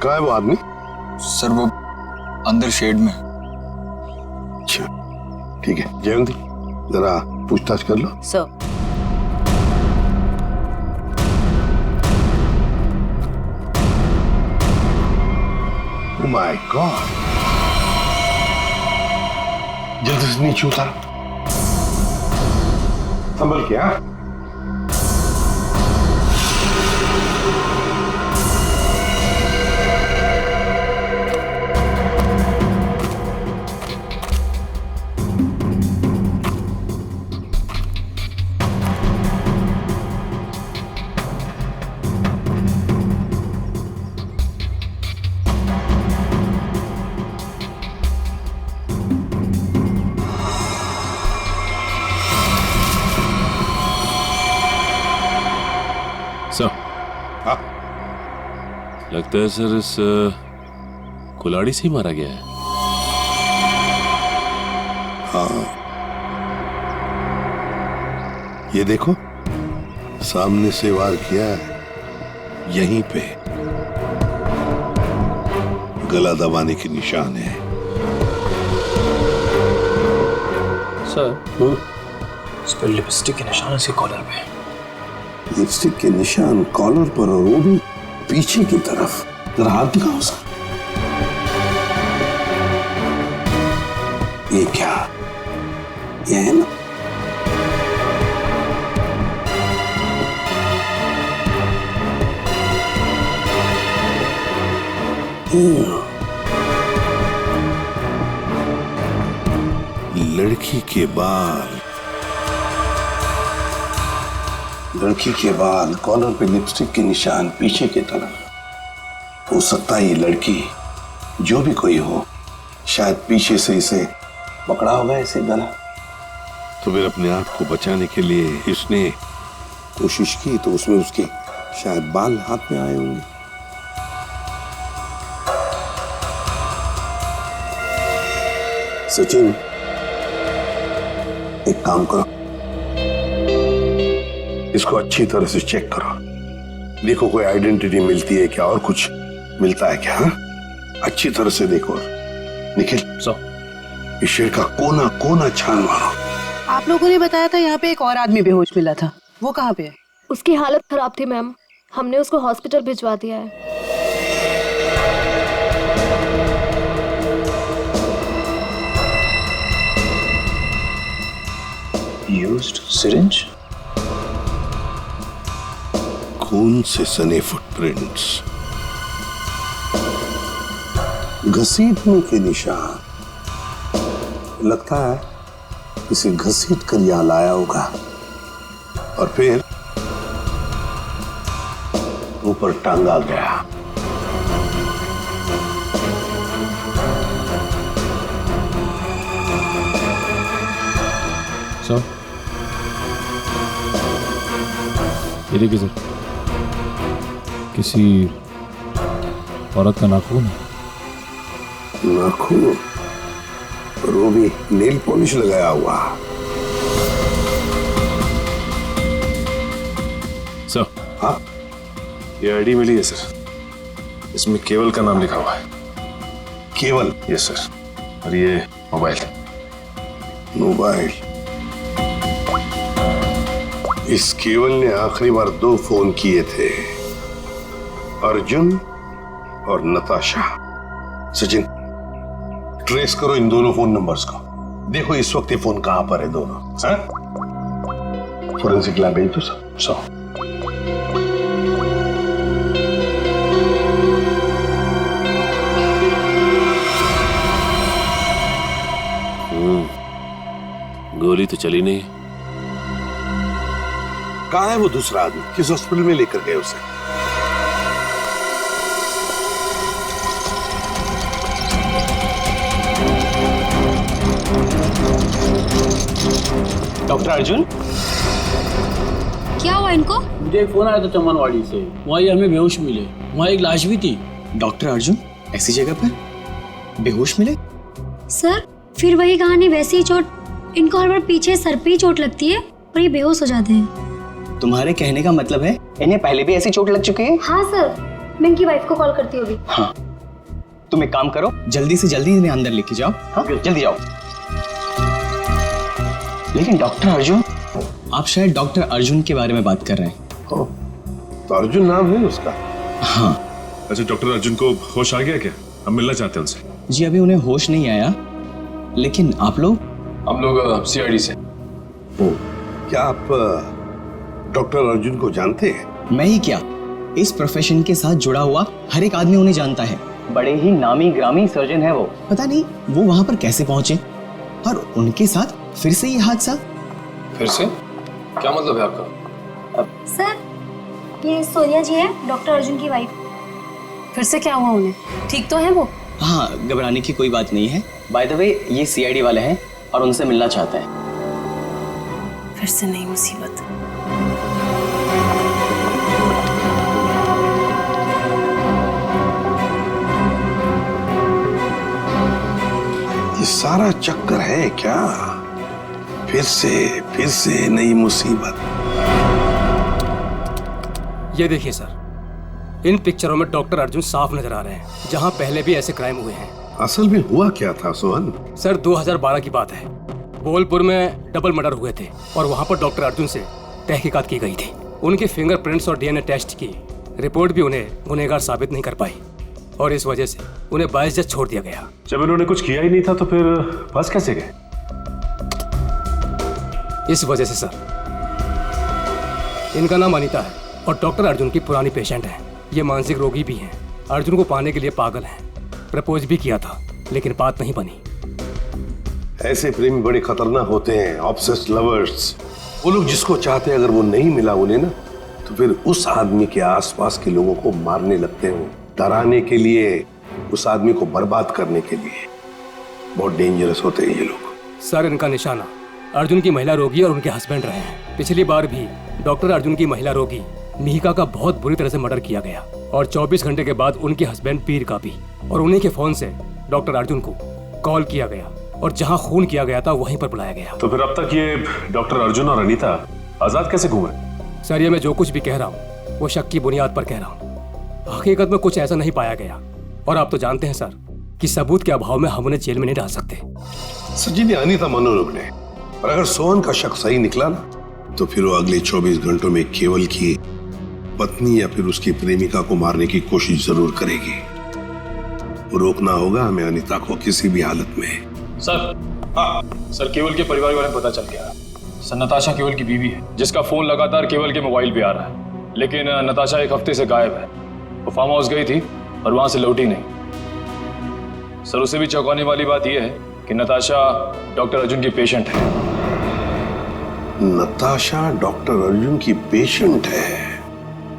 कहाँ है वो आदमी? सर वो अंदर शेड में। अच्छा ठीक है, जयंती जरा पूछताछ कर लो। Sir Oh my God! जल्दी से नीचे उतार, संभल के। हाँ सर, हाँ लगता है सर इस कुल्हाड़ी से ही मारा गया है। हाँ, ये देखो सामने से वार किया है, यहीं पे गला दबाने के निशान है। सर इस पर लिपस्टिक के निशान इसके कॉलर पे। लिपस्टिक के निशान कॉलर पर, और वो भी पीछे की तरफ। जरा हाथ दिखाओ सर। ये क्या, ये है ना? लड़की के बाल, लड़की के बाल, कॉलर पे लिपस्टिक के निशान पीछे की तरफ। हो सकता है ये लड़की जो भी कोई हो, शायद पीछे से इसे पकड़ा होगा इसे गला। तो फिर अपने आप को बचाने के लिए इसने कोशिश की, तो उसमें उसके शायद बाल हाथ में आए होंगे। सचिन एक काम करो, इसको अच्छी तरह से चेक करो, देखो कोई आइडेंटिटी मिलती है क्या, और कुछ मिलता है क्या। हाँ अच्छी तरह से देखो। निखिल इस शेर का कोना कोना छान मारो। आप लोगों ने बताया था यहाँ पे एक और आदमी बेहोश मिला था, वो कहाँ पे है? उसकी हालत खराब थी मैम, हमने उसको हॉस्पिटल भिजवा दिया है। यूज्ड सिरिंज, खून से सने फुटप्रिंट्स, घसीटने के निशान। लगता है इसे घसीट कर यहाँ लाया होगा और फिर ऊपर टांगा गया। सर ये देखिए सर, किसी औरत का नाखून है। नाखून, और वो भी नेल पॉलिश लगाया हुआ। सर हाँ ये आईडी मिली है सर, इसमें केवल का नाम लिखा हुआ है। केवल? यस सर, और ये मोबाइल। मोबाइल, इस केवल ने आखिरी बार 2 फोन किए थे, अर्जुन और नताशा। सचिन ट्रेस करो इन दोनों फोन नंबर्स को, देखो इस वक्त ये फोन कहां पर है दोनों। फोरेंसिक लैब भेज दो सर। गोली तो चली नहीं। कहां है वो दूसरा आदमी, किस हॉस्पिटल में लेकर गए उसे? डॉक्टर अर्जुन, क्या हुआ इनको? मुझे एक फोन आया था चमनवाड़ी से, वहाँ ये हमें बेहोश मिले, वहाँ एक लाश भी थी। डॉक्टर अर्जुन ऐसी जगह पर बेहोश मिले? सर फिर वही कहानी, वैसी ही चोट। इनको हर बार पीछे सर पे ही चोट लगती है और ये बेहोश हो जाते हैं। तुम्हारे कहने का मतलब है इन्हें पहले भी ऐसी चोट लग चुकी है? हाँ सर, मैं इनकी वाइफ को कॉल करती हूँ अभी। हाँ, तुम एक काम करो, जल्दी से जल्दी इन्हें अंदर लेके जाओ। हाँ, जल्दी जाओ। लेकिन डॉक्टर अर्जुन, आप शायद डॉक्टर अर्जुन के बारे में बात कर रहे हैं। तो अर्जुन नाम है उसका? हाँ अच्छा, डॉक्टर अर्जुन को होश आ गया क्या? हम मिलना चाहते हैं उनसे। जी, अभी उन्हें होश नहीं आया। लेकिन आप लोग? हम लोग सीआईडी से। क्या आप डॉक्टर अर्जुन को जानते हैं? मैं ही क्या, इस प्रोफेशन के साथ जुड़ा हुआ हर एक आदमी उन्हें जानता है। बड़े ही नामी ग्रामी सर्जन है वो। पता नहीं वो वहां पर कैसे पहुंचे, और उनके साथ फिर से ये हादसा। फिर से? क्या मतलब है आपका? सर, ये सोनिया जी है, डॉक्टर अर्जुन की वाइफ। फिर से क्या हुआ उन्हें? ठीक तो है वो? हाँ, घबराने की कोई बात नहीं है। बाय द वे, ये सीआईडी वाले हैं और उनसे मिलना चाहते हैं। फिर से नई मुसीबत। ये सारा चक्कर है क्या? फिर से नई मुसीबत। ये देखिए सर, इन पिक्चरों में डॉक्टर अर्जुन साफ नजर आ रहे हैं, जहां पहले भी ऐसे क्राइम हुए हैं। असल में हुआ क्या था सोहन? सर, 2012 की बात है। बोलपुर में डबल मर्डर हुए थे और वहां पर डॉक्टर अर्जुन से तहकीकात की गई थी। उनके फिंगरप्रिंट्स और डीएनए टेस्ट की रिपोर्ट भी उन्हें गुनहगार साबित नहीं कर पाई, और इस वजह से उन्हें बाइज्जत छोड़ दिया गया। जब इन्होंने कुछ किया ही नहीं था तो फिर फंस कैसे गए? इस वजह से सर, इनका नाम अनीता है और डॉक्टर अर्जुन की पुरानी पेशेंट है। ये मानसिक रोगी भी हैं, अर्जुन को पाने के लिए पागल हैं। प्रपोज भी किया था लेकिन बात नहीं बनी। ऐसे प्रेमी बड़े खतरनाक होते हैं, ऑब्सेस्ड लवर्स। वो लोग जिसको चाहते हैं, अगर वो नहीं मिला उन्हें ना, तो फिर उस आदमी के आसपास के लोगों को मारने लगते हैं, डराने के लिए, उस आदमी को बर्बाद करने के लिए। बहुत डेंजरस होते हैं ये लोग। सर, इनका निशाना अर्जुन की महिला रोगी और उनके हस्बैंड रहे हैं। पिछली बार भी डॉक्टर अर्जुन की महिला रोगी मिहिका का बहुत बुरी तरह से मर्डर किया गया, और 24 घंटे के बाद उनके हस्बैंड पीर का भी। और उन्हीं के फोन से डॉक्टर अर्जुन को कॉल किया गया और जहां खून किया गया था वहीं पर बुलाया गया। तो फिर अब तक ये डॉक्टर अर्जुन और अनीता आजाद कैसे घूमे? सर, ये मैं जो कुछ भी कह रहा हूँ वो शक की बुनियाद पर कह रहा हूँ। हकीकत में कुछ ऐसा नहीं पाया गया, और आप तो जानते हैं सर कि सबूत के अभाव में हम उन्हें जेल में नहीं डाल सकते। सचिन, अनीता मनोरोग ने, और अगर सोहन का शक सही निकला ना, तो फिर वो अगले 24 घंटों में केवल की पत्नी या फिर उसकी प्रेमिका को मारने की कोशिश जरूर करेगी। वो रोकना होगा हमें अनीता को किसी भी हालत में। सर, केवल के परिवार के बारे में पता चल गया। सर, नताशा केवल की बीवी है, जिसका फोन लगातार केवल के मोबाइल पे आ रहा है। लेकिन नताशा एक हफ्ते से गायब है। वो फार्म हाउस गई थी और वहां से लौटी नहीं। सर, उससे भी चौंकाने वाली बात यह है कि नताशा डॉक्टर अर्जुन की पेशेंट है। नताशा डॉक्टर अर्जुन की पेशेंट है?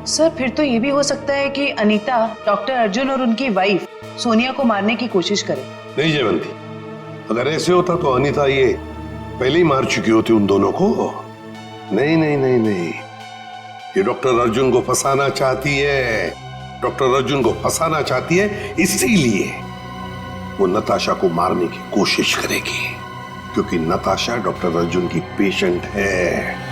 सर, फिर तो ये भी हो सकता है कि अनीता डॉक्टर अर्जुन और उनकी वाइफ सोनिया को मारने की कोशिश करे। नहीं जयवंती, अगर ऐसे होता तो अनीता ये पहले ही मार चुकी होती उन दोनों को। नहीं नहीं नहीं नहीं, ये डॉक्टर अर्जुन को फंसाना चाहती है। डॉक्टर अर्जुन को फंसाना चाहती है, इसीलिए वो नताशा को मारने की कोशिश करेगी, क्योंकि नताशा डॉक्टर अर्जुन की पेशेंट है।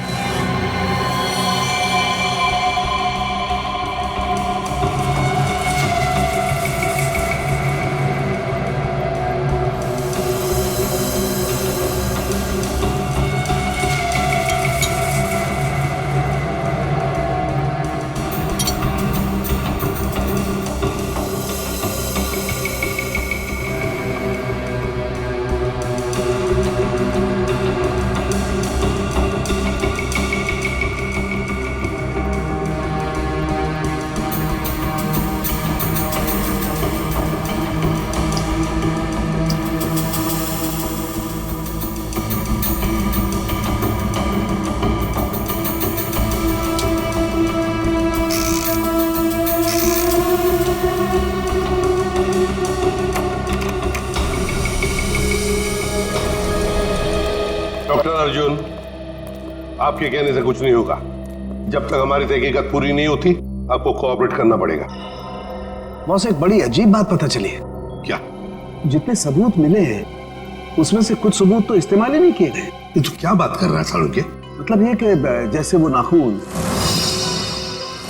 डॉक्टर अर्जुन, आपके कहने से कुछ नहीं होगा। जब तक हमारी तहकीकात पूरी नहीं होती, आपको कोऑपरेट करना पड़ेगा। बॉस, एक बड़ी अजीब बात पता चली है। क्या? जितने सबूत मिले हैं उसमें से कुछ सबूत तो इस्तेमाल ही नहीं किए गए। ये तो क्या बात कर रहा है सालुंके? मतलब ये कि जैसे वो नाखून,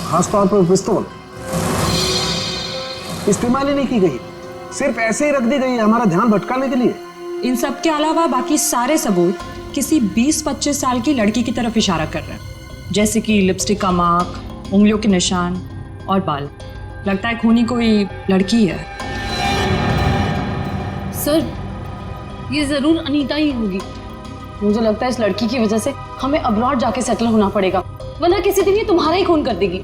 खासतौर पर पिस्तौल, इस्तेमाल ही नहीं की गई, सिर्फ ऐसे ही रख दी गई है हमारा ध्यान भटकाने के लिए। इन सब के अलावा बाकी सारे सबूत किसी 20-25 साल की लड़की की तरफ इशारा कर रहे हैं, जैसे कि लिपस्टिक का मार्क, उंगलियों के निशान और बाल। लगता है खूनी कोई लड़की है। सर, ये जरूर अनीता ही होगी। मुझे लगता है इस लड़की की वजह से हमें अब्रॉड जाके सेटल होना पड़ेगा, वरना किसी दिन ये तुम्हारा ही खून कर देगी।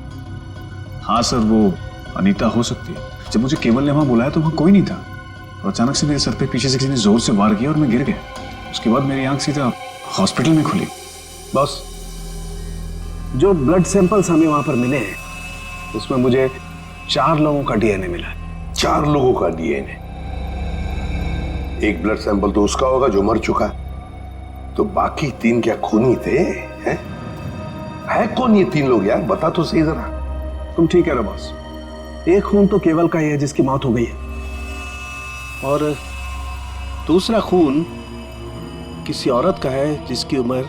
हाँ सर, वो अनीता हो सकती है। जब मुझे केवल ने वहां बुलाया तो वहां कोई नहीं था, और अचानक से मेरे सर पे पीछे से किसी ने जोर से वार किया और मैं गिर गया। उसके बाद मेरी आंख सीधा हॉस्पिटल में खुली। बॉस, जो ब्लड सैंपल्स हमें वहां पर मिले हैं उसमें मुझे 4 लोगों का डीएनए मिला है। 4 लोगों का डीएनए? एक ब्लड सैंपल तो उसका होगा जो मर चुका, तो बाकी 3 क्या खूनी थे? हैं? है कौन ये 3 लोग यार, बता तो सही जरा। तुम ठीक कह रहे हो बॉस, एक खून तो केवल का ही है जिसकी मौत हो गई है, और दूसरा खून किसी औरत का है जिसकी उम्र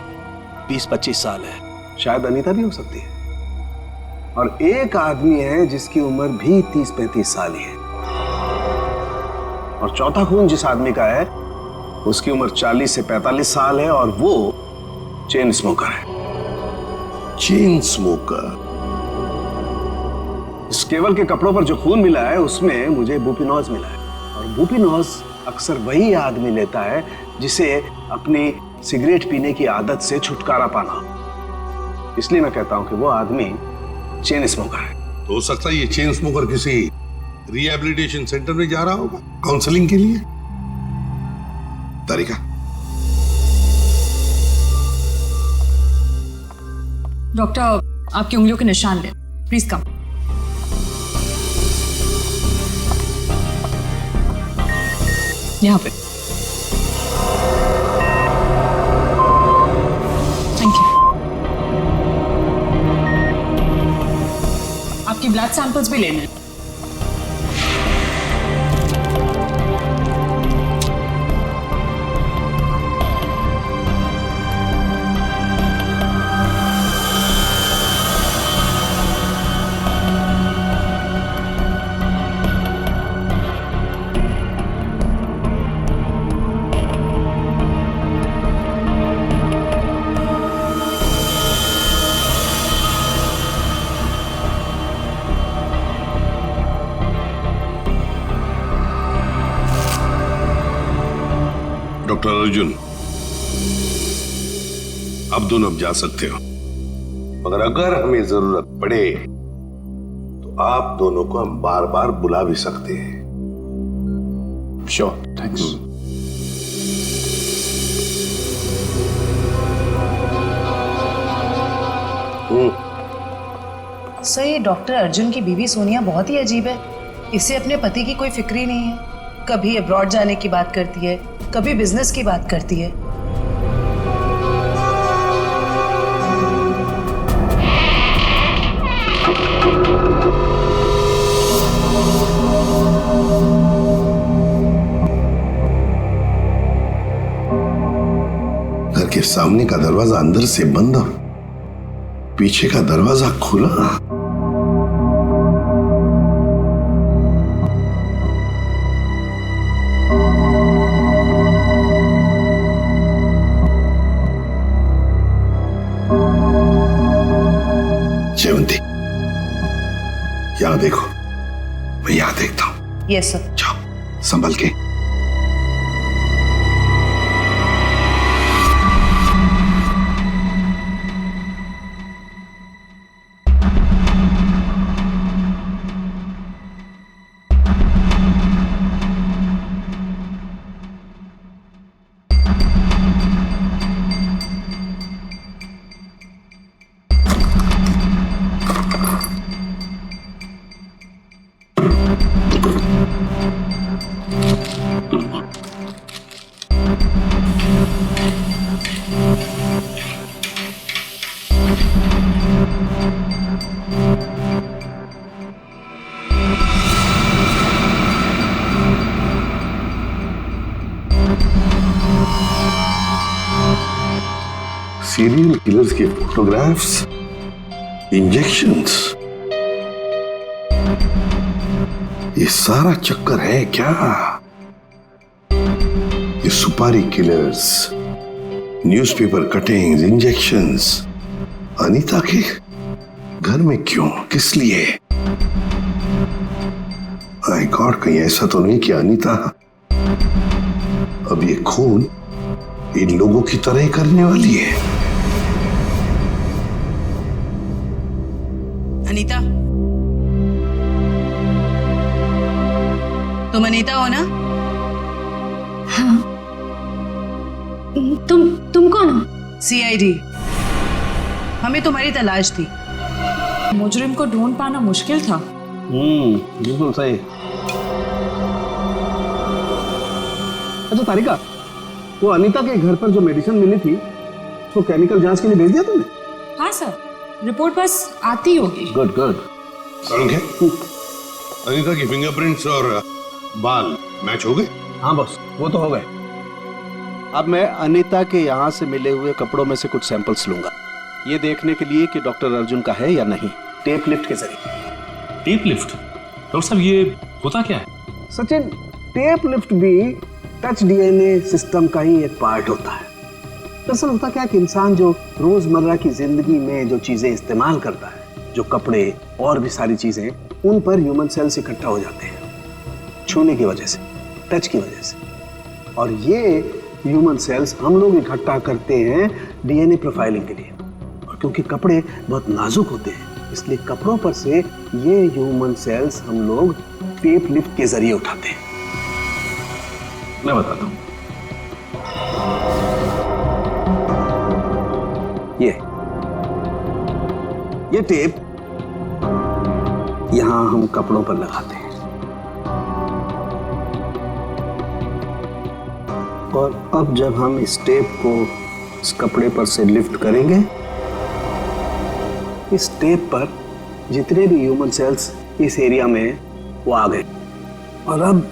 20-25 साल है, शायद अनीता भी हो सकती है, और एक आदमी है जिसकी उम्र भी 30-35 साल ही है, और चौथा खून जिस आदमी का है उसकी उम्र 40 से 45 साल है, और वो चेन स्मोकर है। Chain smoker? इस केवल के कपड़ों पर जो खून मिला है उसमें मुझे बुपिनोज मिला है, और बुपिनोज अक्सर वही आदमी लेता है जिसे अपनी सिगरेट पीने की आदत से छुटकारा पाना। इसलिए मैं कहता हूं कि वो आदमी चेन स्मोकर है। तो हो सकता है ये चेन स्मोकर किसी रिहैबिलिटेशन सेंटर में जा रहा होगा काउंसलिंग के लिए। तारिका, डॉक्टर, आपकी उंगलियों के निशान ले, प्लीज कम। यहाँ पे। Thank you. आपकी ब्लड सैंपल्स भी लेने हैं। डॉक्टर अर्जुन, अब दोनों अब जा सकते हो, मगर अगर हमें जरूरत पड़े तो आप दोनों को हम बार बार बुला भी सकते हैं। Sure, thanks. सर, ये डॉक्टर अर्जुन की बीवी सोनिया बहुत ही अजीब है। इसे अपने पति की कोई फिक्र ही नहीं है। कभी अब्रॉड जाने की बात करती है, कभी बिजनेस की बात करती है। घर के सामने का दरवाजा अंदर से बंद और पीछे का दरवाजा खुला। जयवंती, यहां देखो, मैं यहां देखता हूं। Yes sir. जाओ, संभल के। सीरियल किलर्स के फोटोग्राफ्स, इंजेक्शंस, ये सारा चक्कर है क्या? ये सुपारी killers, newspaper cuttings, injections Anita के घर में क्यों, किस लिए? माय गॉड, कहीं ऐसा तो नहीं कि अनीता अब ये खून इन लोगों की तरह ही करने वाली है? अनीता, तुम अनीता हो ना? हाँ। तुम कौन हो? सीआईडी। हमें तुम्हारी तलाश थी। मुजरिम को ढूंढ पाना मुश्किल था। बिल्कुल सही। अच्छा तारिका, वो अनीता के घर पर जो मेडिसिन मिली थी तो केमिकल जांच के लिए भेज दिया तुमने? हाँ सर, रिपोर्ट बस आती होगी। Good good. अनीता की फिंगरप्रिंट्स और बाल मैच हो गए? हाँ बॉस, वो तो हो गए। अब मैं अनीता के यहाँ से मिले हुए कपड़ों में से कुछ सैंपल्स लूंगा, ये देखने के लिए कि डॉक्टर अर्जुन का है या नहीं, टेप लिफ्ट के जरिए। Tape lift? डॉक्टर साहब ये होता क्या है? सचिन, टेप लिफ्ट भी टच डीएनए सिस्टम का ही एक पार्ट होता है। दरअसल होता क्या है कि इंसान जो रोजमर्रा की जिंदगी में जो चीजें इस्तेमाल करता है, जो कपड़े और भी सारी चीजें, उन पर ह्यूमन सेल्स इकट्ठा हो जाते हैं छूने की वजह से, टच की वजह से। और ये ह्यूमन सेल्स हम लोग इकट्ठा करते हैं डीएनए प्रोफाइलिंग के लिए। और क्योंकि कपड़े बहुत नाजुक होते हैं, इसलिए कपड़ों पर से ये ह्यूमन सेल्स हम लोग टेप लिफ्ट के जरिए उठाते हैं। मैं बताता हूं। ये टेप यहां हम कपड़ों पर लगाते हैं और अब जब हम इस टेप को इस कपड़े पर से लिफ्ट करेंगे, इस टेप पर जितने भी ह्यूमन सेल्स इस एरिया में वो आ गए। और अब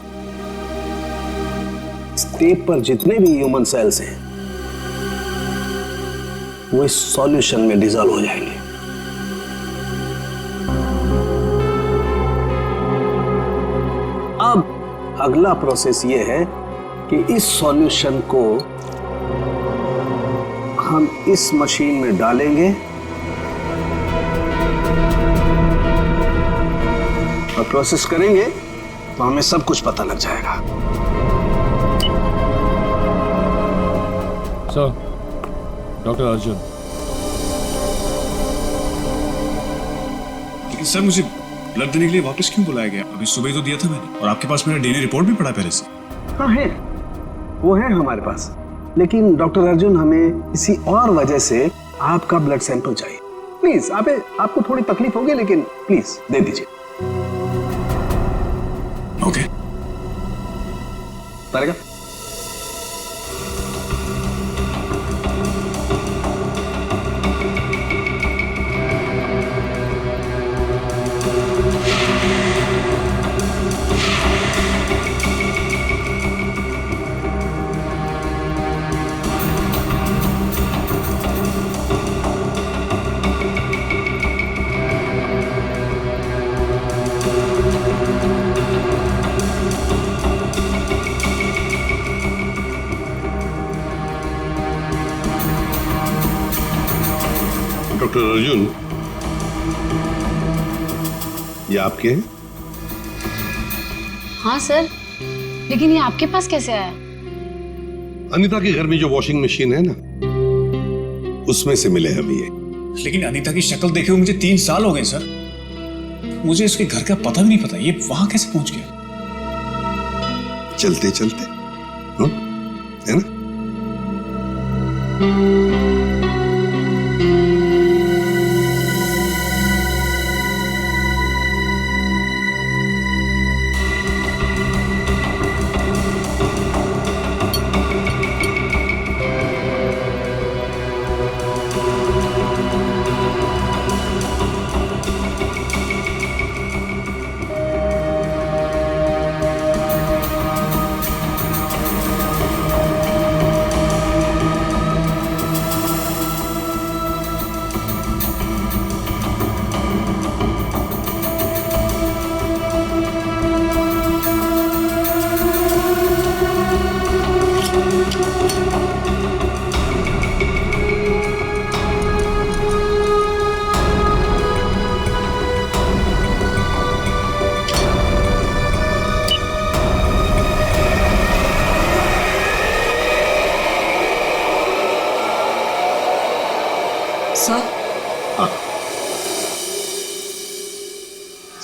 इस टेप पर जितने भी ह्यूमन सेल्स हैं वो इस सॉल्यूशन में डिसॉल्व हो जाएंगे। अब अगला प्रोसेस ये है कि इस सॉल्यूशन को हम इस मशीन में डालेंगे और प्रोसेस करेंगे तो हमें सब कुछ पता लग जाएगा। Sir, doctor Arjun. लेकिन सर, मुझे ब्लड देने के लिए वापस क्यों बुलाया गया? अभी सुबह तो दिया था मैंने, और आपके पास मेरा डीएनए रिपोर्ट भी पड़ा पहले से। हाँ है, वो है हमारे पास, लेकिन डॉक्टर अर्जुन हमें किसी और वजह से आपका ब्लड सैंपल चाहिए। प्लीज, आपको थोड़ी तकलीफ होगी, लेकिन प्लीज दे दीजिए। ओके। तारिका, डॉक्टर अर्जुन, ये आपके हैं? हाँ सर, लेकिन ये आपके पास कैसे आया? अनीता के घर में जो वॉशिंग मशीन है ना, उसमें से मिले हम ये। लेकिन अनीता की शक्ल देखे हुए मुझे 3 साल हो गए सर। मुझे इसके घर का पता भी नहीं पता, ये वहां कैसे पहुंच गया? चलते चलते, है ना?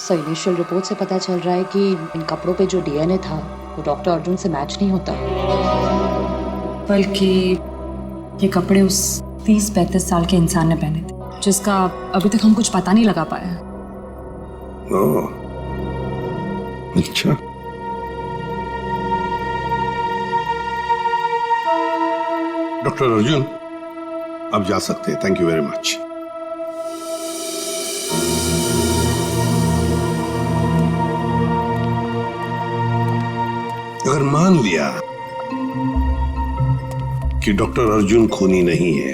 सर इनिशियल रिपोर्ट से पता चल रहा है कि इन कपड़ों पे जो डीएनए था वो डॉक्टर अर्जुन से मैच नहीं होता, बल्कि ये कपड़े उस 30-35 साल के इंसान ने पहने थे, जिसका अभी तक हम कुछ पता नहीं लगा पाए हैं। ओह, अच्छा। डॉक्टर अर्जुन, आप जा सकते हैं। Thank you very much. अगर मान लिया कि डॉक्टर अर्जुन खूनी नहीं है,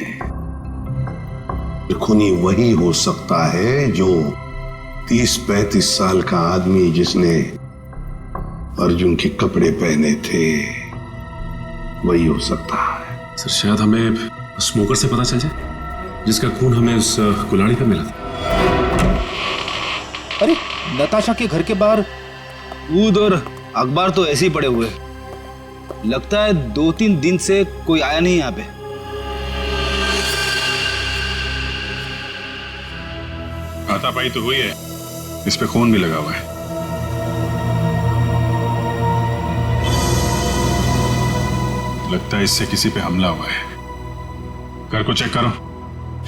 तो खूनी वही हो सकता है जो 30-35 साल का आदमी जिसने अर्जुन के कपड़े पहने थे, वही हो सकता है। सर शायद हमें स्मोकर से पता चल जाए जिसका खून हमें उस कुल्हाड़ी पे मिला था। अरे नताशा के घर के बाहर दूध और अखबार तो ऐसे ही पड़े हुए, लगता है 2-3 दिन से कोई आया नहीं यहाँ पे। हाथापाई तो हुई है, इस पे खून भी लगा हुआ है। लगता है इससे किसी पे हमला हुआ है। घर को चेक करो,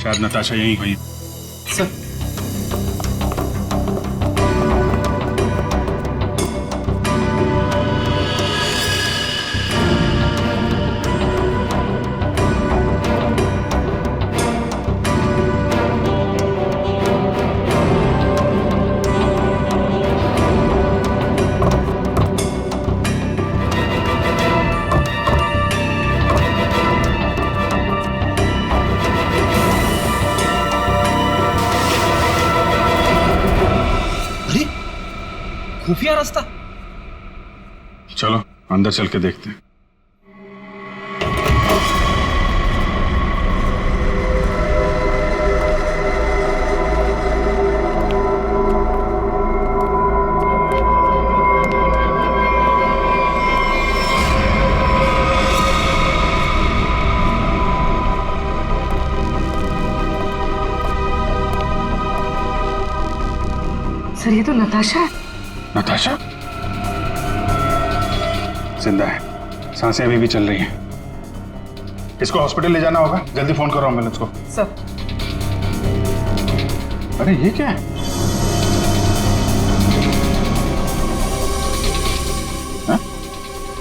शायद नताशा यहीं हुई। सर खुफिया रास्ता। चलो अंदर चल के देखते हैं। सर ये तो नताशा है। नताशा जिंदा है, सांसें अभी भी चल रही हैं। इसको हॉस्पिटल ले जाना होगा, जल्दी फोन करो एम्बुलेंस को। सर अरे ये क्या है? हा?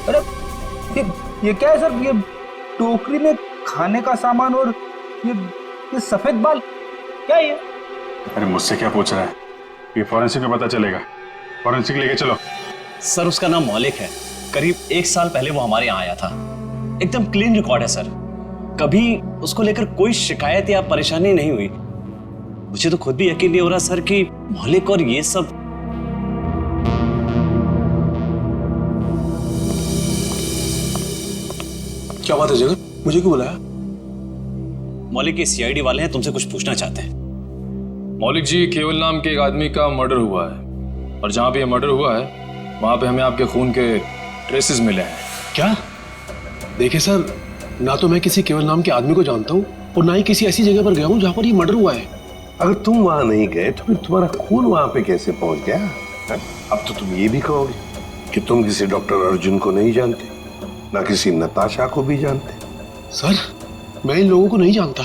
अरे ये क्या है सर? ये टोकरी में खाने का सामान और ये सफेद बाल क्या है ये? अरे मुझसे क्या पूछ रहा है? ये फॉरेंसिक में पता चलेगा। फॉरेंसिक लेके चलो। सर उसका नाम मौलिक है, करीब 1 साल पहले वो हमारे यहाँ आया था। एकदम क्लीन रिकॉर्ड है सर, कभी उसको लेकर कोई शिकायत या परेशानी नहीं हुई। मुझे तो खुद भी यकीन नहीं हो रहा सर कि मौलिक और ये सब। क्या बात है जगत, मुझे क्यों बुलाया? मौलिक के सीआईडी वाले हैं, तुमसे कुछ पूछना चाहते हैं। मौलिक जी, केवल नाम के एक आदमी का मर्डर हुआ है और जहां पे ये मर्डर हुआ है वहां पे हमें आपके खून के ट्रेसेस मिले हैं। क्या? देखिए सर, ना तो मैं किसी केवल नाम के आदमी को जानता हूँ और ना ही किसी ऐसी जगह पर गया हूँ जहाँ पर ये मर्डर हुआ है। अगर तुम वहां नहीं गए तो फिर तुम्हारा खून वहां पे कैसे पहुंच गया? है? अब तो तुम ये भी कहोगे कि तुम किसी डॉक्टर अर्जुन को नहीं जानते, ना किसी नताशा को भी जानते। सर मैं इन लोगों को नहीं जानता।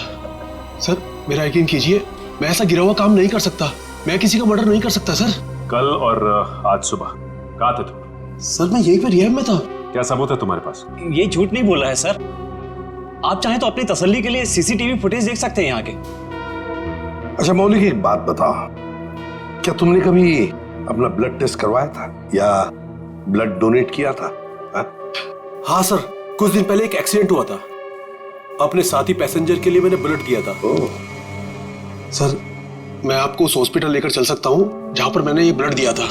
सर मेरा यकीन कीजिए, मैं ऐसा गिरा हुआ काम नहीं कर सकता। मैं किसी का मर्डर नहीं कर सकता सर। कल और आज सुबह कहाँ थे तुम? सर मैं यहीं पर रिहैब में था। क्या सबूत है तुम्हारे पास? ये झूठ नहीं बोल रहा है सर। आप चाहें तो अपनी तसल्ली के लिए सीसीटीवी फुटेज देख सकते हैं यहाँ के। अच्छा मौलिक, एक बात बताओ, क्या तुमने कभी अपना ब्लड टेस्ट करवाया था या ब्लड डोनेट किया था? हाँ सर, कुछ दिन पहले एक एक्सीडेंट हुआ था, अपने साथी पैसेंजर के लिए मैंने ब्लड किया था। सर मैं आपको उस हॉस्पिटल लेकर चल सकता हूँ जहां पर मैंने ये ब्लड दिया था।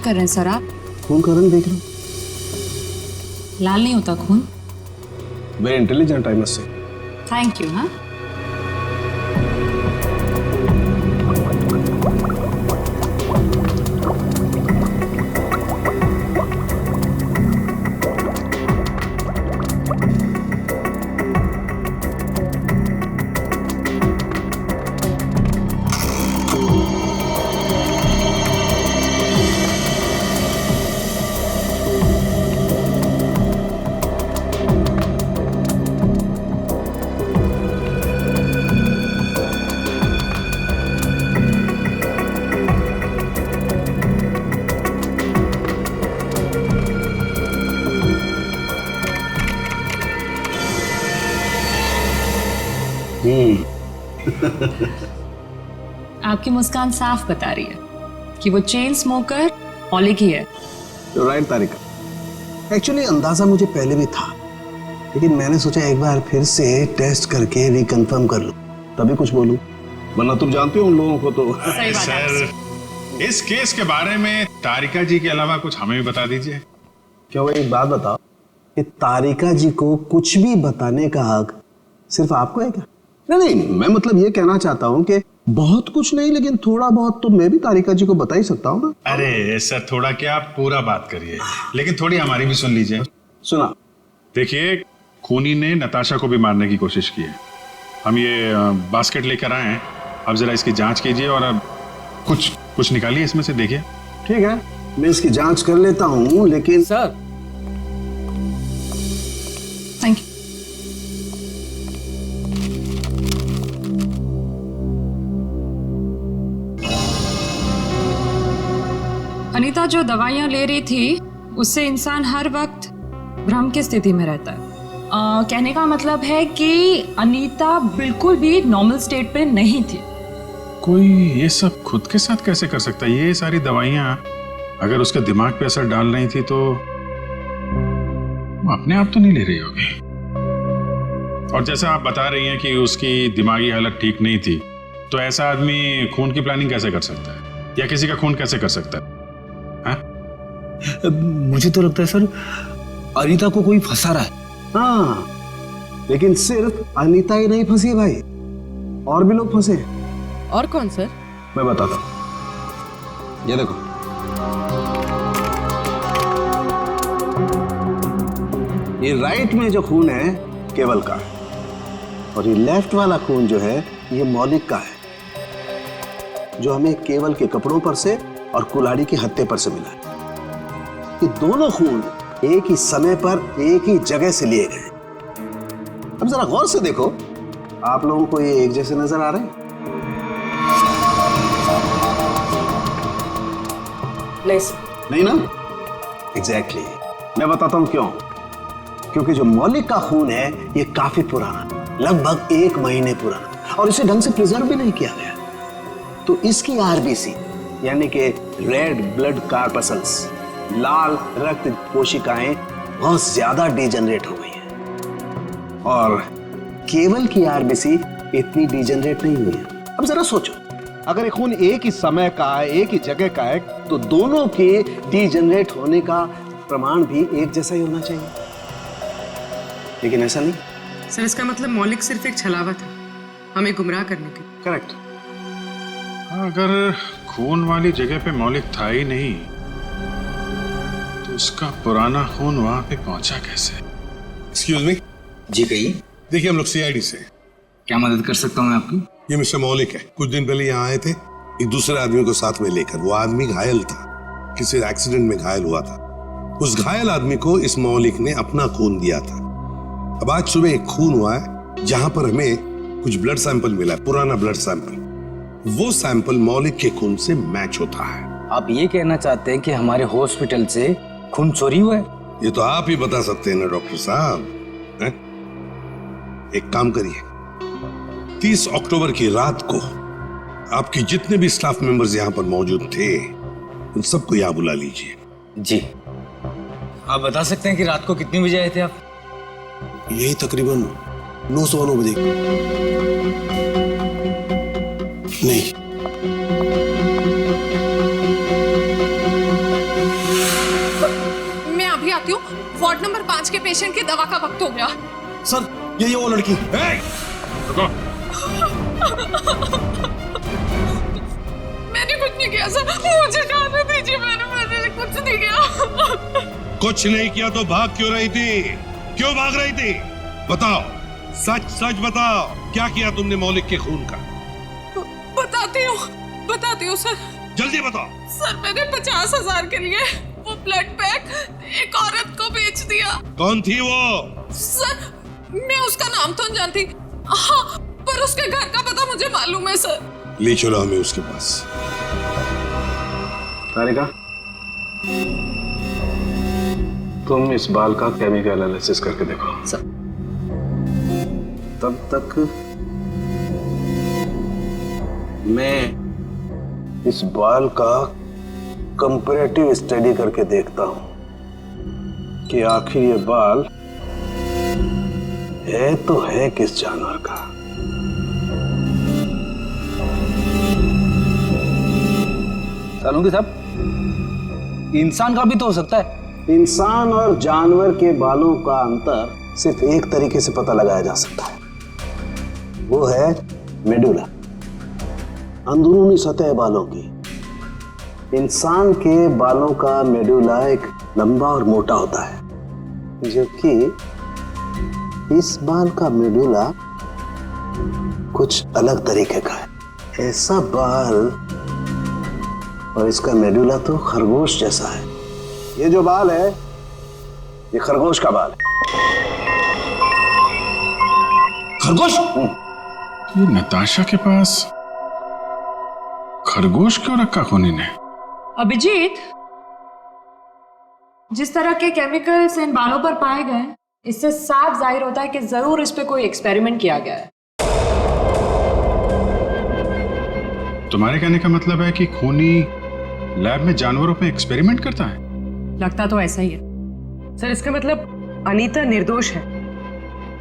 कर रहे हैं सर आप? खून का रंग देख रहा हूँ। लाल नहीं होता खून। Very intelligent I must say. Thank you. हाँ, आपकी मुस्कान साफ बता रही है कि वो चेन स्मोकर मौलिक ही है। राइट तारिका, एक्चुअली अंदाजा मुझे पहले भी था, लेकिन मैंने सोचा एक बार फिर से टेस्ट करके रिकन्फर्म कर लूं, तभी कुछ बोलूं, वरना तुम जानते हो उन लोगों को तो। सर, इस केस के बारे में तारिका जी के अलावा कुछ हमें भी बता दीजिए। क्या वो एक बात बताओ कि तारिका जी को कुछ भी बताने का हक सिर्फ आपको है क्या? नहीं, मैं मतलब ये कहना चाहता हूँ कि बहुत कुछ नहीं, लेकिन थोड़ा बहुत तो मैं भी तारिका जी को बता ही सकता हूँ ना। अरे सर, थोड़ा क्या, आप पूरा बात करिए, लेकिन थोड़ी हमारी भी सुन लीजिए। सुना। देखिए, खूनी ने नताशा को भी मारने की कोशिश की है। हम ये बास्केट लेकर आए हैं, अब जरा इसकी जांच कीजिए और अब कुछ निकालिए इसमें से, देखिए। ठीक है, मैं इसकी जांच कर लेता हूँ, लेकिन सर। Thank you. अनीता जो दवाइयाँ ले रही थी उससे इंसान हर वक्त भ्रम की स्थिति में रहता है। कहने का मतलब है कि अनीता बिल्कुल भी नॉर्मल स्टेट पे नहीं थी। कोई ये सब खुद के साथ कैसे कर सकता है? ये सारी दवाइयाँ अगर उसके दिमाग पे असर डाल रही थी तो वो अपने आप तो नहीं ले रही होगी। और जैसा आप बता रही हैं कि उसकी दिमागी हालत ठीक नहीं थी, तो ऐसा आदमी खून की प्लानिंग कैसे कर सकता है या किसी का खून कैसे कर सकता है? मुझे तो लगता है सर अनीता को कोई फंसा रहा है। हाँ, लेकिन सिर्फ अनीता ही नहीं फंसी भाई, और भी लोग फंसे। और कौन सर? मैं बताता हूं, ये देखो। ये राइट में जो खून है केवल का है, और ये लेफ्ट वाला खून जो है ये मौलिक का है, जो हमें केवल के कपड़ों पर से और कुल्हाड़ी के हत्थे पर से मिला है। ये दोनों खून एक ही समय पर एक ही जगह से लिए गए। अब जरा गौर से देखो, आप लोगों को ये एक जैसे नजर आ रहे हैं? नहीं ना? एग्जैक्टली। मैं बताता हूं क्यों। क्योंकि जो मौलिक का खून है ये काफी पुराना, लगभग 1 महीने पुराना, और इसे ढंग से प्रिजर्व भी नहीं किया गया। तो इसकी आरबीसी यानी कि रेड ब्लड कार्पसल्स, लाल रक्त कोशिकाएं बहुत ज्यादा डिजेनरेट हो गई हैं, और केवल की आरबीसी इतनी डिजेनरेट नहीं हुई है। अब जरा सोचो, अगर ये खून एक ही समय का है, एक ही जगह का है, तो दोनों के डिजेनरेट होने का प्रमाण भी एक जैसा ही होना चाहिए, लेकिन ऐसा नहीं। सर, इसका मतलब मौलिक सिर्फ एक छलावा था हमें गुमराह करने के। करेक्ट। अगर खून वाली जगह पे मौलिक था ही नहीं, तो उसका पुराना खून वहां पे पहुंचा कैसे? Excuse me. जी कहिए। देखिए, हम लोग सीआईडी से। क्या मदद कर सकता हूँ मैं आपकी? ये मिस्टर मौलिक है। कुछ दिन पहले यहाँ आए थे एक दूसरे आदमी को साथ में लेकर। वो आदमी घायल था, किसी एक्सीडेंट में घायल हुआ था। उस घायल आदमी को इस मौलिक ने अपना खून दिया था। अब आज सुबह एक खून हुआ है जहां पर हमें कुछ ब्लड सैंपल मिला है, पुराना ब्लड सैंपल। वो सैंपल मौलिक के खून से मैच होता है। आप ये कहना चाहते हैं कि हमारे हॉस्पिटल से खून चोरी हुआ है? ये तो आप ही बता सकते हैं ना डॉक्टर साहब। एक काम करिए, 30 अक्टूबर की रात को आपके जितने भी स्टाफ मेंबर्स यहाँ पर मौजूद थे उन सबको यहाँ बुला लीजिए। जी। आप बता सकते हैं कि रात को कितने बजे आए थे आप? यही तकरीबन 9:09 बजे। नहीं, वार्ड नंबर 5 के पेशेंट की दवा का वक्त हो गया। सर ये वो लड़की। रुको। मैंने कुछ नहीं किया सर, मुझे जाने दीजिए। मैंने कुछ नहीं किया। कुछ नहीं किया तो भाग क्यों रही थी? क्यों भाग रही थी? बताओ, सच सच बताओ, क्या किया तुमने मौलिक के खून का? बताती हूँ सर। जल्दी बताओ। सर मैंने 50,000 के लिए वो ब्लड पैक एक औरत को बेच दिया। कौन थी वो? सर मैं उसका नाम तो नहीं जानती, हाँ, पर उसके घर का पता मुझे मालूम है सर। ले चलो हमें उसके पास। तारिका, तुम इस बाल का केमिकल एनालिसिस करके देखो। सर। तब तक मैं इस बाल का कंपैरेटिव स्टडी करके देखता हूं कि आखिर ये बाल है तो है किस जानवर का। सालुंगी साहब, इंसान का भी तो हो सकता है। इंसान और जानवर के बालों का अंतर सिर्फ एक तरीके से पता लगाया जा सकता है, वो है मेडुला, अंदरूनी सतह बालों की। इंसान के बालों का मेडुला एक लंबा और मोटा होता है, जबकि इस बाल का मेडुला कुछ अलग तरीके का है। ऐसा बाल और इसका मेडुला तो खरगोश जैसा है। ये जो बाल है, ये खरगोश का बाल है। खरगोश? ये नताशा के पास खरगोश क्यों रखा खूनी ने? अभिजीत, जिस तरह के केमिकल्स इन बालों पर पाए गए, इससे साफ जाहिर होता है कि जरूर इस पे कोई एक्सपेरिमेंट किया गया है। तुम्हारे कहने का मतलब है कि खूनी लैब में जानवरों पे एक्सपेरिमेंट करता है? लगता तो ऐसा ही है। सर इसका मतलब अनीता निर्दोष है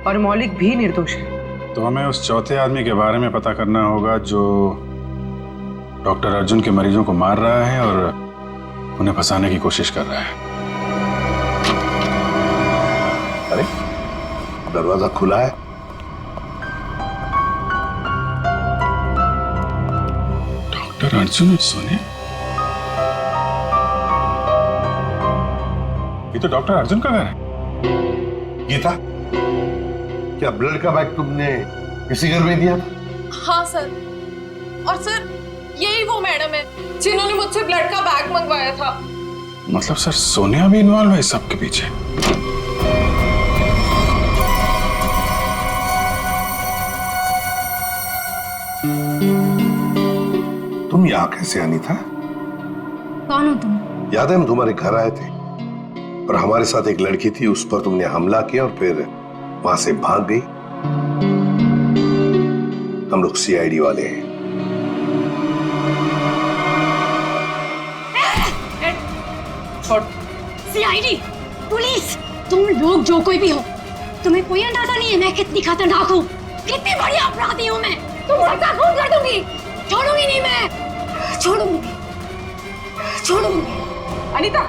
और मौलिक भी निर्दोष है। तो हमें उस चौथे आदमी के बारे में पता करना होगा जो डॉक्टर अर्जुन के मरीजों को मार रहा है और उन्हें फंसाने की कोशिश कर रहा है। अरे दरवाजा खुला है। डॉक्टर अर्जुन सोनिया, ये तो डॉक्टर अर्जुन का घर है। गीता, क्या ब्लड का बैग तुमने इसी घर में दिया? हाँ सर, और सर यही वो मैडम है जिन्होंने मुझसे ब्लड का बैग मंगवाया था। मतलब सर सोनिया भी इन्वॉल्व है इस सब के पीछे? तुम यहाँ कैसे आनी था? कौन हो तुम? याद है हम तुम्हारे घर आए थे और हमारे साथ एक लड़की थी, उस पर तुमने हमला किया और फिर वहां से भाग गई। हम लोग सीआईडी वाले हैं। सीआईडी, पुलिस, तुम लोग जो कोई भी हो, तुम्हें कोई अंदाजा नहीं है मैं कितनी खतरनाक हूँ, कितनी बड़ी अपराधी हूँ मैं। तुम सबका खून कर दूंगी, छोड़ूंगी नहीं मैं, छोड़ूंगी। अनीता,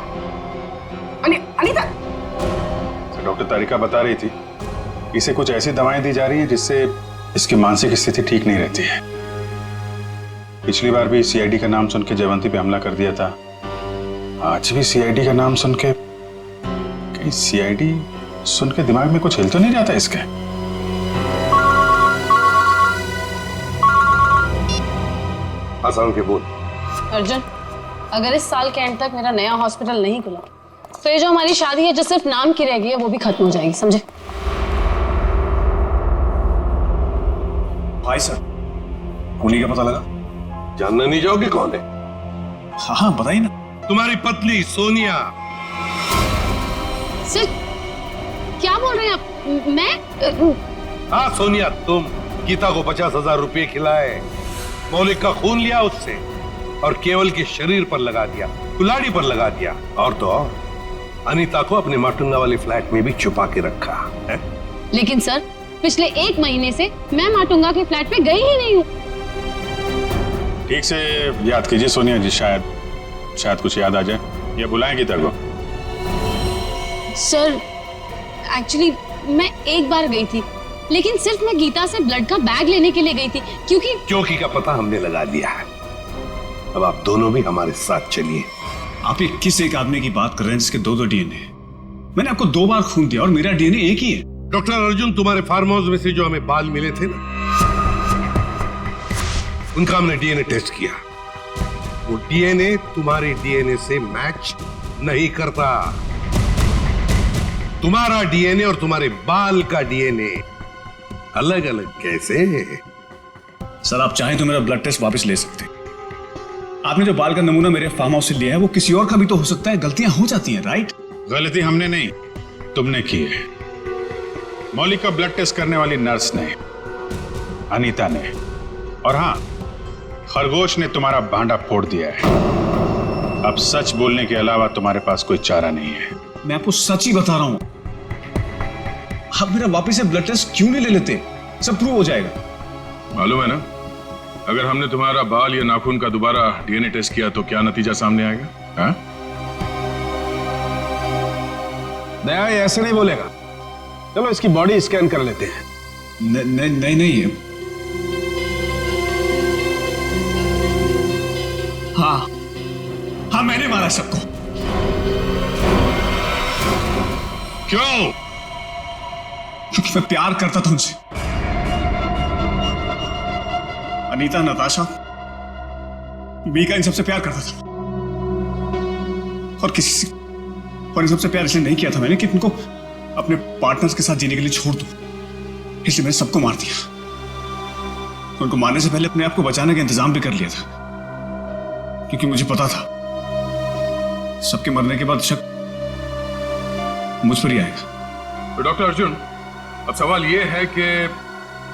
अनीता। डॉक्टर तारिका बता रही थी इसे कुछ ऐसी दवाएं दी जा रही हैं जिससे इसकी मानसिक स्थिति ठीक नहीं रहती है। पिछली बार भी सीआईडी का नाम सुन के जयवंती पे हमला कर दिया था, आज भी सीआईडी का नाम सुन के, कहीं सीआईडी सुन के दिमाग में कुछ हिल तो नहीं जाता इसके? आसान के बोल। अर्जुन, अगर इस साल के एंड तक मेरा नया हॉस्पिटल नहीं खुला तो ये जो हमारी शादी है जो सिर्फ नाम की रह गई है वो भी खत्म हो जाएगी, समझे? भाई सर, खूनी का पता लगा? जानना नहीं चाहोगे कौन है? हाँ बताइए ना। तुम्हारी पत्नी सोनिया। सर क्या बोल रहे हैं आप? मैं? हाँ सोनिया, तुम गीता को 50,000 रुपए खिलाए, मौलिक का खून लिया उससे और केवल के शरीर पर लगा दिया, कुल्हाड़ी पर लगा दिया, और तो और अनीता को अपने माटुंगा वाले फ्लैट में भी छुपा के रखा है। लेकिन सर पिछले 1 महीने से मैं माटुंगा के फ्लैट पे गई ही नहीं हूँ। ठीक से याद कीजिए सोनिया जी, शायद कुछ याद आ जाए, या बुलाएं गीता को। सर एक्चुअली मैं एक बार गई थी, लेकिन सिर्फ मैं गीता से ब्लड का बैग लेने के लिए गई थी, क्योंकि का पता हमने लगा लिया है। अब आप दोनों भी हमारे साथ चलिए। आप ये किस एक आदमी की बात कर रहे हैं जिसके दो डीएनए? मैंने आपको 2 बार खून दिया और मेरा डीएनए एक ही है। डॉक्टर अर्जुन, तुम्हारे फार्म हाउस में से जो हमें बाल मिले थे ना, उनका हमने डीएनए टेस्ट किया। वो डीएनए तुम्हारे डीएनए से मैच नहीं करता। तुम्हारा डीएनए और तुम्हारे बाल का डीएनए अलग अलग कैसे? सर, आप चाहें तो मेरा ब्लड टेस्ट वापस ले सकते हैं। आपने जो बाल का नमूना मेरे फार्म हाउस से लिया है वो किसी और का भी तो हो सकता है। गलतियां हो जाती हैं, राइट? गलती हमने नहीं, तुमने की है। मौलिक का ब्लड टेस्ट करने वाली नर्स ने, अनीता ने, और हाँ, खरगोश ने तुम्हारा भांडा फोड़ दिया है। अब सच बोलने के अलावा तुम्हारे पास कोई चारा नहीं है। मैं आपको सच ही बता रहा हूं। आप मेरा वापस से ब्लड टेस्ट क्यों नहीं ले लेते? सब प्रूव हो जाएगा। मालूम है ना, अगर हमने तुम्हारा बाल या नाखून का दोबारा डीएनए टेस्ट किया तो क्या नतीजा सामने आएगा? हाँ? दया ऐसे नहीं बोलेगा। चलो इसकी बॉडी स्कैन कर लेते हैं। नहीं। हाँ, मैंने मारा सबको। क्यों? क्योंकि मैं प्यार करता था उनसे। अनीता, नताशा, मीका, इन सबसे प्यार करता था। और इन सबसे प्यार इसलिए नहीं किया था मैंने कि उनको अपने पार्टनर्स के साथ जीने के लिए छोड़ दूं। इसलिए मैंने सबको मार दिया। उनको मारने से पहले अपने आप को बचाने का इंतजाम भी कर लिया था, क्योंकि मुझे पता था सबके मरने के बाद शक मुझ पर ही आएगा। तो डॉक्टर अर्जुन, अब सवाल यह है कि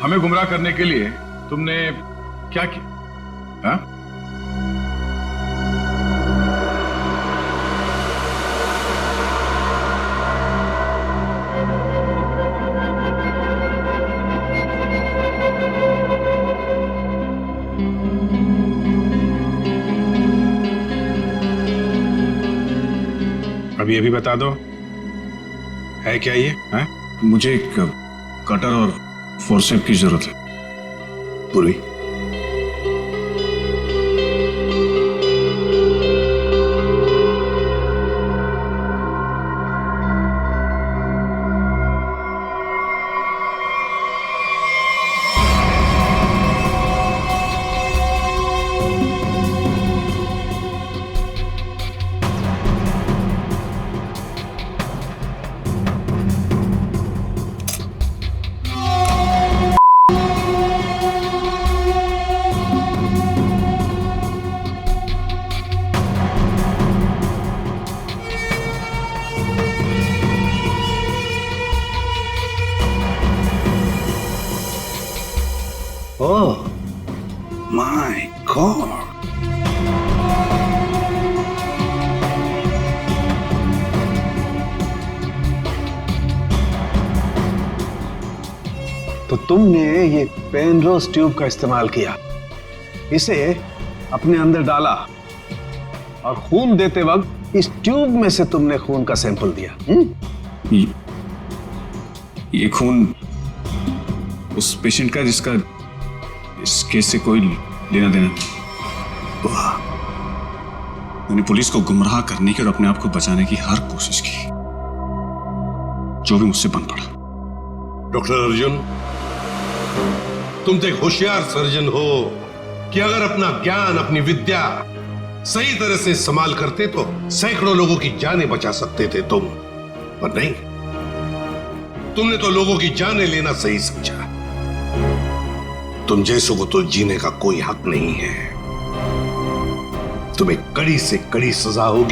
हमें गुमराह करने के लिए तुमने क्या किया? हाँ? अब ये भी बता दो, है क्या ये? है? मुझे एक कटर और फोर्सेप की जरूरत है। पूरी Oh my God! तो तुमने ये पेनरोज ट्यूब का इस्तेमाल किया, इसे अपने अंदर डाला और खून देते वक्त इस ट्यूब में से तुमने खून का सैंपल दिया। ये खून उस पेशेंट का जिसका इस केस से कोई लेना देना नहीं। मैंने पुलिस को गुमराह करने की और अपने आप को बचाने की हर कोशिश की, जो भी मुझसे बन पड़ा। डॉक्टर अर्जुन, तुम तो एक होशियार सर्जन हो कि अगर अपना ज्ञान, अपनी विद्या सही तरह से इस्तेमाल करते तो सैकड़ों लोगों की जानें बचा सकते थे तुम, पर नहीं, तुमने तो लोगों की जानें लेना सही समझा। तुम जैसों को तो जीने का कोई हक नहीं है। तुम्हें कड़ी से कड़ी सजा होगी।